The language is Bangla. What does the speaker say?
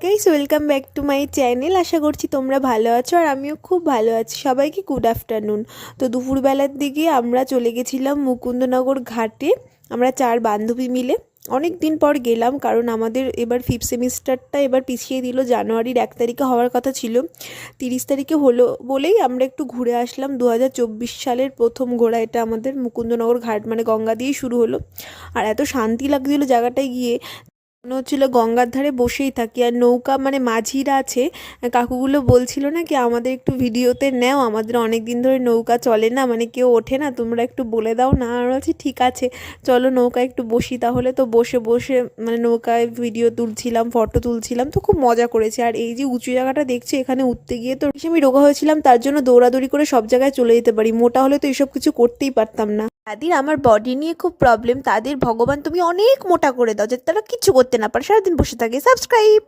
Guys welcome back to my channel. আশা করছি তোমরা ভালো আছো আর আমিও খুব ভালো আছি। সবাইকে গুড আফটারনুন। তো দুপুরবেলার দিকে আমরা চলে গেছিলাম মুকুন্দনগর ঘাটে, আমরা 4 বান্ধবী মিলে। অনেক দিন পর গেলাম, কারণ আমাদের এবার 5th সেমিস্টারটা এবার পিছিয়ে দিল। জানুয়ারির 1 তারিখে হওয়ার কথা ছিল, 30 তারিখে হলো বলেই আমরা একটু ঘুরে আসলাম। 2024 সালের প্রথম ঘোরা এটা আমাদের। মুকুন্দনগর ঘাট মানে গঙ্গা দিয়েই শুরু হলো, আর এত শান্তি লাগছিল জায়গাটায় গিয়ে। মনে হচ্ছিল গঙ্গার ধারে বসেই থাকি। আর নৌকা মানে মাঝিরা আছে, কাকুগুলো বলছিল না কি আমাদের একটু ভিডিওতে নেও, আমাদের অনেক দিন ধরে নৌকা চলে না, মানে কেউ ওঠে না, তোমরা একটু বলে দাও না। আর বলছি ঠিক আছে, চলো নৌকায় একটু বসি তাহলে। তো বসে বসে মানে নৌকায় ভিডিও তুলছিলাম, ফটো তুলছিলাম, তো খুব মজা করেছি। আর এই যে উঁচু জায়গাটা দেখছি, এখানে উঠতে গিয়ে তো আমি রোগা হয়েছিলাম, তার জন্য দৌড়াদৌড়ি করে সব জায়গায় চলে যেতে পারি। মোটা হলে তো এসব কিছু করতেই পারতাম না। তাদের আমার বডি নিয়ে খুব প্রবলেম, তাদের ভগবান তুমি অনেক মোটা করে দাও যাতে তারা কিচ্ছু করতে না পারে, সারাদিন বসে থাকে। সাবস্ক্রাইব।